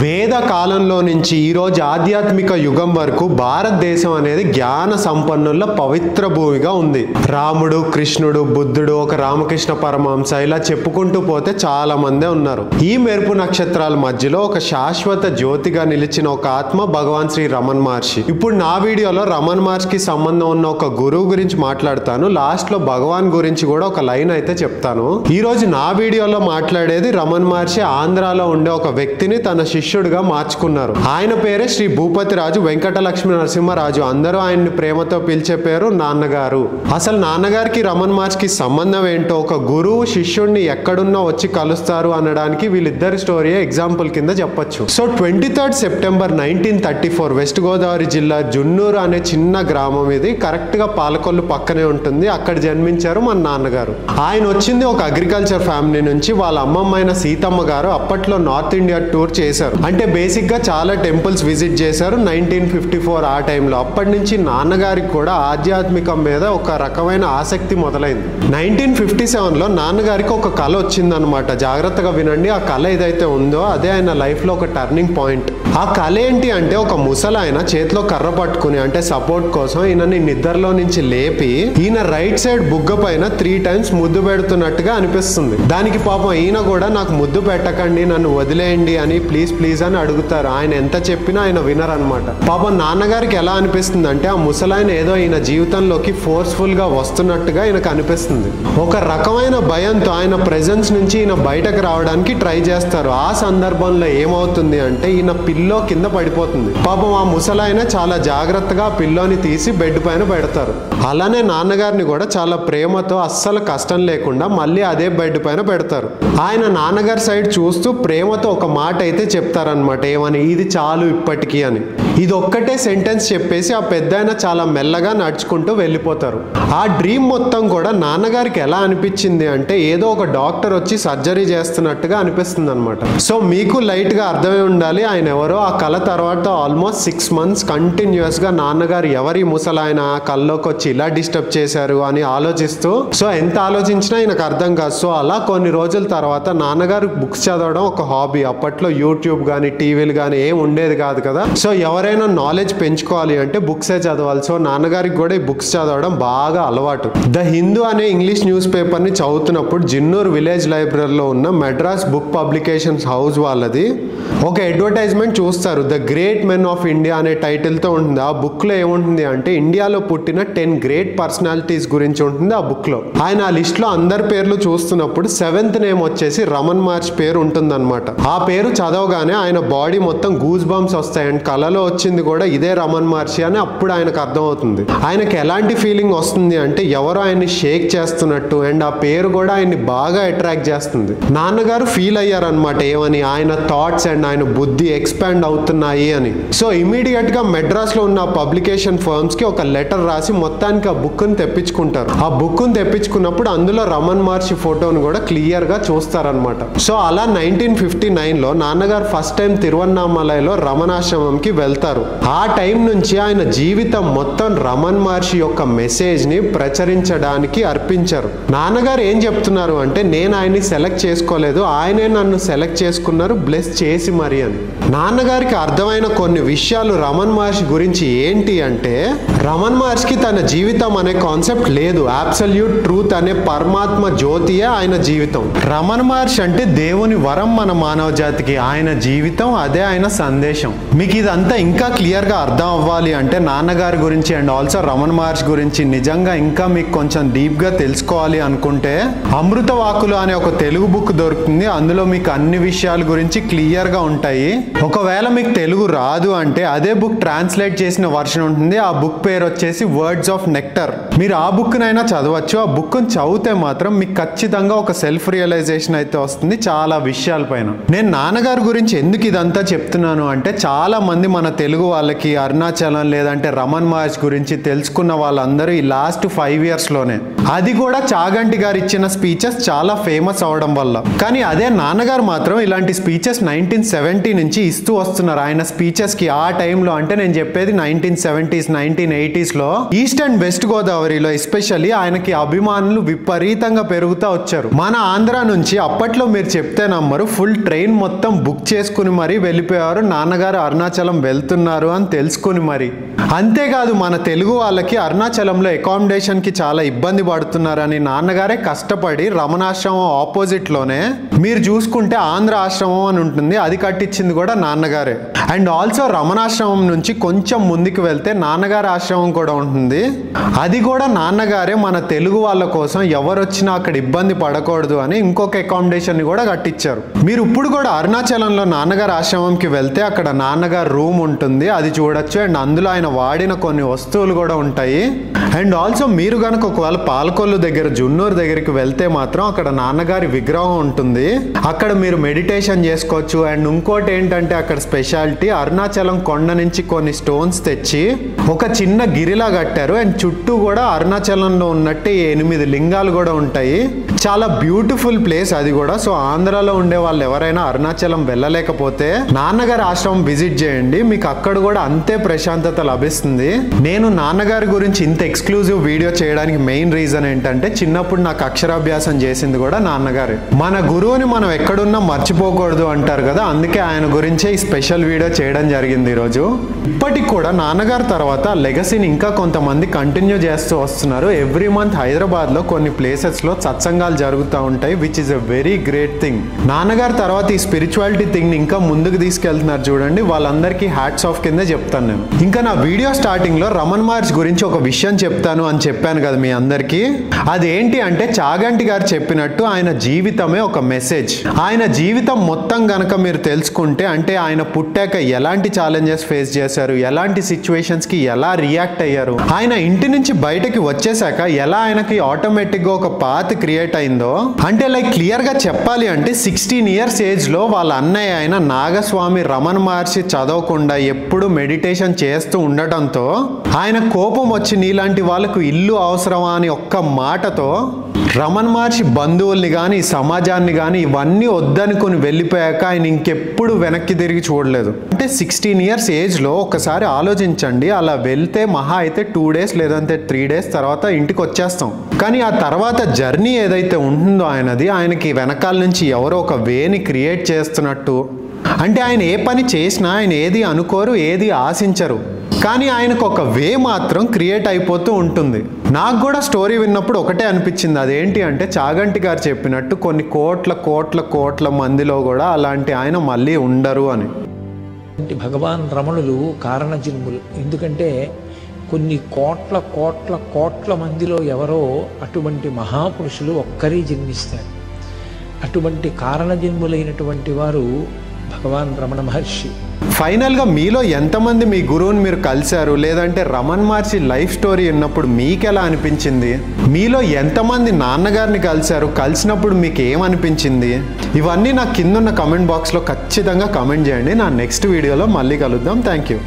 వేద కాలంలో నుంచి ఈరోజు ఆధ్యాత్మిక యుగం వరకు భారతదేశం అనేది జ్ఞాన సంపన్నుల పవిత్ర భూమిగా ఉంది. రాముడు, కృష్ణుడు, బుద్ధుడు, ఒక రామకృష్ణ పరమహంస, ఇలా చెప్పుకుంటూ పోతే చాలా మందే ఉన్నారు. ఈ మెరుపు నక్షత్రాల మధ్యలో ఒక శాశ్వత జ్యోతిగా నిలిచిన ఒక ఆత్మ భగవాన్ శ్రీ రమణ మహర్షి. ఇప్పుడు నా వీడియోలో రమణ మహర్షికి సంబంధం ఉన్న ఒక గురువు గురించి మాట్లాడతాను. లాస్ట్ లో భగవాన్ గురించి కూడా ఒక లైన్ అయితే చెప్తాను. ఈ రోజు నా వీడియోలో మాట్లాడేది రమణ మహర్షి ఆంధ్రాలో ఉండే ఒక వ్యక్తిని తన శిష్యుడిగా మార్చుకున్నారు. ఆయన పేరే శ్రీ భూపతి రాజు వెంకట లక్ష్మీ నరసింహరాజు. అందరూ ఆయన్ని ప్రేమతో పిలిచే పేరు నాన్నగారు. అసలు నాన్నగారికి రమణ మహర్షికి సంబంధం ఏంటో, ఒక గురువు శిష్యుడిని ఎక్కడున్నా వచ్చి కలుస్తారు అనడానికి వీళ్ళిద్దరి స్టోరీ ఎగ్జాంపుల్ కింద చెప్పొచ్చు. సో 23 సెప్టెంబర్ 1934 వెస్ట్ గోదావరి జిల్లా జున్నూరు అనే చిన్న గ్రామం ఇది. కరెక్ట్ గా పాలకొల్లు పక్కనే ఉంటుంది. అక్కడ జన్మించారు మన నాన్నగారు. ఆయన వచ్చింది ఒక అగ్రికల్చర్ ఫ్యామిలీ నుంచి. వాళ్ళ అమ్మమ్మ అయిన సీతమ్మ గారు అప్పట్లో నార్త్ ఇండియా టూర్ చేశారు. అంటే బేసిక్ గా చాలా టెంపుల్స్ విజిట్ చేశారు 1954 ఆ టైంలో. అప్పటి నుంచి నాన్నగారికి కూడా ఆధ్యాత్మికం మీద ఒక రకమైన ఆసక్తి మొదలైంది. 1957లో నాన్నగారికి ఒక కళ వచ్చిందనమాట. జాగ్రత్తగా వినండి. ఆ కళ ఏదైతే ఉందో అదే ఆయన లైఫ్ లో ఒక టర్నింగ్ పాయింట్. ఆ కళ ఏంటి అంటే, ఒక ముసలాయన చేతిలో కర్ర పట్టుకుని, అంటే సపోర్ట్ కోసం, ఈయనని నిద్రలో నుంచి లేపి ఈయన రైట్ సైడ్ బుగ్గ పైన 3 times ముద్దు పెడుతున్నట్టుగా అనిపిస్తుంది. దానికి పాపం ఈయన కూడా నాకు ముద్దు పెట్టకండి, నన్ను వదిలేయండి అని ప్లీజ్ ప్లీజ్ అని అడుగుతారు. ఆయన ఎంత చెప్పినా ఆయన వినరనమాట. పాపం నాన్నగారికి ఎలా అనిపిస్తుంది అంటే, ఆ ముసలాయన ఏదో ఈయన జీవితంలోకి ఫోర్స్ఫుల్ గా వస్తున్నట్టుగా ఈయనకు అనిపిస్తుంది. ఒక రకమైన భయంతో ఆయన ప్రెజెన్స్ నుంచి ఈయన బయటకు రావడానికి ట్రై చేస్తారు. ఆ సందర్భంలో ఏమవుతుంది అంటే, ఈయన పిల్లో కింద పడిపోతుంది. పాపం ఆ ముసలాయన చాలా జాగ్రత్తగా పిల్లోని తీసి బెడ్ పైన పెడతారు. అలానే నాన్నగారిని కూడా చాలా ప్రేమతో, అస్సలు కష్టం లేకుండా మళ్ళీ అదే బెడ్ పైన పెడతారు. ఆయన నాన్నగారి సైడ్ చూస్తూ ప్రేమతో ఒక మాట అయితే చెప్తారనమాట. ఏమని, ఇది చాలు ఇప్పటికీ అని. ఇది ఒక్కటే సెంటెన్స్ చెప్పేసి ఆ పెద్దాయన చాలా మెల్లగా నడుచుకుంటూ వెళ్ళిపోతారు. ఆ డ్రీమ్ మొత్తం కూడా నాన్నగారికి ఎలా అనిపించింది అంటే, ఏదో ఒక డాక్టర్ వచ్చి సర్జరీ చేస్తున్నట్టుగా అనిపిస్తుంది అనమాట. సో మీకు లైట్ గా అర్థమై ఉండాలి ఆయన ఎవరో. ఆ కళ తర్వాత ఆల్మోస్ట్ 6 months కంటిన్యూస్ గా నాన్నగారు ఎవరి ముసలాయన కల్లోకి వచ్చి ఇలా డిస్టర్బ్ చేశారు అని ఆలోచిస్తూ, సో ఎంత ఆలోచించినా ఆయనకు అర్థం కాదు. సో అలా కొన్ని రోజుల తర్వాత నాన్నగారు బుక్స్ చదవడం ఒక హాబీ. అప్పట్లో యూట్యూబ్ కానీ టీవీలు కానీ ఏం ఉండేది కాదు కదా. సో ఎవరైనా నాలెడ్జ్ పెంచుకోవాలి అంటే బుక్సే చదవాలి. సో నాన్నగారికి కూడా ఈ బుక్స్ చదవడం బాగా అలవాటు. ద హిందూ అనే ఇంగ్లీష్ న్యూస్ పేపర్ ని చదువుతున్నప్పుడు జిన్నూరు విలేజ్ లైబ్రరీలో ఉన్న మెడ్రాస్ బుక్ పబ్లికేషన్స్ హౌస్ వాళ్ళది ఒక అడ్వర్టైజ్మెంట్ చూస్తారు. The great men of India అనే టైటిల్ తో ఉంటుంది. ఆ బుక్ లో ఏముంటుంది అంటే, ఇండియాలో పుట్టిన 10 గ్రేట్ పర్సనాలిటీస్ గురించి ఉంటుంది ఆ బుక్ లో. ఆయన ఆ లిస్ట్ లో అందరి పేర్లు చూస్తున్నప్పుడు 7th నేమ్ వచ్చేసి రమణ మహర్షి పేరు ఉంటుందన్నమాట. ఆ పేరు చదవగానే ఆయన బాడీ మొత్తం గూస్ బంప్స్ వస్తాయి. అండ్ కళలో వచ్చింది కూడా ఇదే రమణ మహర్షి అని అప్పుడు ఆయనకు అర్థమవుతుంది. ఆయనకి ఎలాంటి ఫీలింగ్ వస్తుంది అంటే, ఎవరో ఆయన్ని షేక్ చేస్తున్నట్టు. అండ్ ఆ పేరు కూడా ఆయన్ని బాగా అట్రాక్ట్ చేస్తుంది. నాన్నగారు ఫీల్ అయ్యారనమాట. ఏమని, ఆయన థాట్స్ అండ్ ఆయన బుద్ధి ఎక్స్పాండ్ అవుతున్నాయి అని. సో ఇమీడియట్ గా మెడ్రాస్ లో ఉన్న పబ్లికేషన్ ఫర్మ్స్ కి ఒక లెటర్ రాసి మొత్తానికి ఆ బుక్ ని తెప్పించుకుంటారు. ఆ బుక్ ని తెప్పించుకున్నప్పుడు అందులో రమణ మహర్షి ఫోటోను కూడా క్లియర్ గా చూస్తారనమాట. సో అలా 1959లో నాన్నగారు ఫస్ట్ టైం తిరువన్నామలైలో రమణాశ్రమంకి వెళ్తారు. ఆ టైం నుంచి ఆయన జీవితం మొత్తం రమణ మహర్షి యొక్క మెసేజ్ ని ప్రచురించడానికి అర్పించారు. నాన్నగారు ఏం చెప్తున్నారు అంటే, నేను ఆయన్ని సెలెక్ట్ చేసుకోలేదు, ఆయనే నన్ను సెలెక్ట్ చేసుకున్నారు బ్లెస్ చేసి మరి అని. నాన్నగారికి అర్థమైన కొన్ని విషయాలు రమణ మహర్షి గురించి ఏంటి అంటే, రమణ మహర్షికి తన జీవితం అనే కాన్సెప్ట్ లేదు. అబ్సల్యూట్ ట్రూత్ అనే పరమాత్మ జ్యోతియే ఆయన జీవితం. రమణ మహర్షి అంటే దేవుని వరం మన మానవ జాతికి. ఆయన జీవితం అదే ఆయన సందేశం. మీకు ఇదంతా ఇంకా క్లియర్ గా అర్థం అవ్వాలి అంటే, నాన్నగారి గురించి అండ్ ఆల్సో రమణ మహర్షి గురించి నిజంగా ఇంకా మీకు కొంచెం డీప్ గా తెలుసుకోవాలి అనుకుంటే, అమృత వాక్కులు అనే ఒక తెలుగు బుక్ దొరుకుతుంది. అందులో మీకు అన్ని విషయాల గురించి క్లియర్ గా ఉంటాయి. ఒకవేళ మీకు తెలుగు రాదు అంటే అదే బుక్ ట్రాన్స్లేట్ చేసిన వర్షన్ ఉంటుంది. ఆ బుక్ పేరు వచ్చేసి వర్డ్స్ ఆఫ్ నెక్టర్. మీరు ఆ బుక్ నైనా చదవచ్చు. ఆ బుక్ చదివితే మాత్రం మీకు ఖచ్చితంగా ఒక సెల్ఫ్ రియలైజేషన్ అయితే వస్తుంది చాలా విషయాల పైన. నేను నాన్నగారి గురించి ఎందుకు ఇదంతా చెప్తున్నాను అంటే, చాలా మంది మన తెలుగు వాళ్ళకి అరుణాచలం లేదంటే రమణ మహర్షి గురించి తెలుసుకున్న వాళ్ళందరూ ఈ లాస్ట్ 5 years లోనే, అది కూడా చాగంటి గారు ఇచ్చిన స్పీచెస్ చాలా ఫేమస్ అవడం వల్ల. కానీ అదే నాన్నగారు మాత్రం ఇలాంటి స్పీచెస్ 1970 నుంచి ఇస్తూ వస్తున్నారు. ఆయన స్పీచెస్ కి ఆ టైంలో, అంటే నేను చెప్పేది 1970s 1980 1980s లో ఈస్ట్ అండ్ వెస్ట్ గోదావరిలో ఎస్పెషల్లీ ఆయనకి అభిమానులు విపరీతంగా పెరుగుతూ వచ్చారు. మన ఆంధ్ర నుంచి అప్పట్లో మీరు చెప్తే నమ్మరు, ఫుల్ ట్రైన్ మొత్తం బుక్ చేసుకుని మరీ వెళ్ళిపోయారు నాన్నగారు అరుణాచలం వెళ్తున్నారు అని తెలుసుకుని మరి. అంతేకాదు మన తెలుగు వాళ్ళకి అరుణాచలంలో అకామిడేషన్ కి చాలా ఇబ్బంది పడుతున్నారని నాన్నగారే కష్టపడి రమణాశ్రమం ఆపోజిట్ లోనే మీరు చూసుకుంటే ఆంధ్ర ఆశ్రమం అని ఉంటుంది, అది కట్టించింది కూడా నాన్నగారే. అండ్ ఆల్సో రమణాశ్రమం నుంచి కొంచెం ముందుకు వెళ్తే నాన్నగారి ఆశ్రమం కూడా ఉంటుంది, అది కూడా నాన్నగారే మన తెలుగు వాళ్ళ కోసం ఎవరు వచ్చినా అక్కడ ఇబ్బంది పడకూడదు అని ఇంకొక అకామిడేషన్ ని కూడా కట్టించారు. మీరు ఇప్పుడు కూడా అరుణాచలంలో నాన్నగారి ఆశ్రమంకి వెళ్తే అక్కడ నాన్నగారు రూమ్ ఉంటుంది, అది చూడొచ్చు. అండ్ అందులో ఆయన వాడిన కొన్ని వస్తువులు కూడా ఉంటాయి. అండ్ ఆల్సో మీరు కనుక ఒకవేళ పాలకొల్లు దగ్గర జున్నూరు దగ్గరికి వెళ్తే మాత్రం అక్కడ నాన్నగారి విగ్రహం ఉంటుంది, అక్కడ మీరు మెడిటేషన్ చేసుకోవచ్చు. అండ్ ఇంకోటి ఏంటంటే అక్కడ స్పెషాలిటీ అరుణాచలం కొండ నుంచి కొన్ని స్టోన్స్ తెచ్చి ఒక చిన్న గిరిలా కట్టారు. అండ్ చుట్టూ కూడా అరుణాచలంలో ఉన్నట్టు 8 లింగాలు కూడా ఉంటాయి. చాలా బ్యూటిఫుల్ ప్లేస్ అది కూడా. సో ఆంధ్రాలో ఉండే వాళ్ళు ఎవరైనా అరుణాచలం వెళ్ళలేకపోతే నాన్నగారి ఆశ్రమం విజిట్ చేయండి, మీకు అక్కడ కూడా అంతే ప్రశాంతత లభిస్తుంది. నేను నాన్నగారి గురించి ఇంత ఎక్స్క్లూజివ్ వీడియో చేయడానికి మెయిన్ రీజన్ ఏంటంటే చిన్నప్పుడు నాకు అక్షరాభ్యాసం చేసింది కూడా నాన్నగారే. మన గురువుని మనం ఎక్కడున్నా మర్చిపోకూడదు అంటారు కదా, అందుకే ఆయన గురించే ఈ స్పెషల్ వీడియో చేయడం జరిగింది ఈరోజు. ఇప్పటికి కూడా నాన్నగారి తర్వాత లెగసీని ఇంకా కొంతమంది కంటిన్యూ చేస్తూ వస్తున్నారు. ఎవ్రీ మంత్ హైదరాబాద్ లో కొన్ని ప్లేసెస్ లో సత్సంగాలు జరుగుతూ ఉంటాయి, which is a very great thing. నాన్నగారి తర్వాత ఈ స్పిరిచువాలిటీ థింగ్ ని ఇంకా ముందుకు తీసుకెళ్తున్నారు చూడండి, వాళ్ళందరికీ హ్యాట్స్ ఆఫ్ కిందే చెప్తాను నేను. ఇంకా నా వీడియో స్టార్టింగ్ లో రమణ మహర్షి గురించి ఒక విషయం చెప్తాను అని చెప్పాను కదా మీ అందరికీ, అదేంటి అంటే చాగంటి గారు చెప్పినట్టు ఆయన జీవితమే ఒక మెసేజ్. ఆయన జీవితం మొత్తం గనక మీరు తెలుసుకుంటే, అంటే ఆయన పుట్టాక ఎలాంటి ఛాలెంజెస్ ఫేస్ చేశారు, ఎలాంటి సిచ్యువేషన్స్ కి ఎలా రియాక్ట్ అయ్యారు, ఆయన ఇంటి నుంచి బయటకి వచ్చేసాక ఎలా ఆయనకి ఆటోమేటిక్ గా ఒక పాత్ క్రియేట్ అయిందో, అంటే లైక్ క్లియర్ గా చెప్పాలి అంటే 16 years ఏజ్ లో వాళ్ళ అన్నయ్య అయిన నాగస్వామి రమణ మహర్షి చదవకుండా ఎప్పుడు మెడిటేషన్ చేస్తూ ఉండటంతో ఆయన కోపం వచ్చి నీలాంటి వాళ్ళకు ఇల్లు అవసరమా అని ఒక్క మాటతో రమణ మహర్షి బంధువుల్ని కానీ సమాజాన్ని కానీ ఇవన్నీ వద్దనుకొని వెళ్ళిపోయాక ఆయన ఇంకెప్పుడు వెనక్కి తిరిగి చూడలేదు. అంటే 16 years ఏజ్ లో ఒకసారి ఆలోచించండి, అలా వెళ్తే మహా అయితే 2 days లేదంటే 3 days తర్వాత ఇంటికి వచ్చేస్తాం. కానీ ఆ తర్వాత జర్నీ ఏదైతే ఉంటుందో ఆయనకి వెనకాల నుంచి ఎవరో ఒక వేని క్రియేట్ చేస్తున్నట్టు, అంటే ఆయన ఏ పని చేసినా ఆయన ఏది అనుకోరు, ఏది ఆశించరు, కానీ ఆయనకు ఒక వే మాత్రం క్రియేట్ అయిపోతూ ఉంటుంది. నాకు కూడా స్టోరీ విన్నప్పుడు ఒకటే అనిపించింది, అదేంటి అంటే చాగంటి గారు చెప్పినట్టు కొన్ని కోట్ల మందిలో కూడా అలాంటి ఆయన మళ్ళీ ఉండరు అని. భగవాన్ రమణులు కారణ జన్ములు, ఎందుకంటే కొన్ని కోట్ల మందిలో ఎవరో అటువంటి మహాపురుషులు ఒక్కరే జన్మిస్తారు. అటువంటి కారణ జన్ములైనటువంటి వారు భగవాన్ రమణ మహర్షి. ఫైనల్గా మీలో ఎంతమంది మీ గురువుని మీరు కలిశారు, లేదంటే రమణ మహర్షి లైఫ్ స్టోరీ ఉన్నప్పుడు మీకు ఎలా అనిపించింది, మీలో ఎంతమంది నాన్నగారిని కలిసినప్పుడు మీకు ఏమనిపించింది, ఇవన్నీ నాకు కింద ఉన్న కమెంట్ బాక్స్లో ఖచ్చితంగా కమెంట్ చేయండి. నా నెక్స్ట్ వీడియోలో మళ్ళీ కలుద్దాం. Thank you.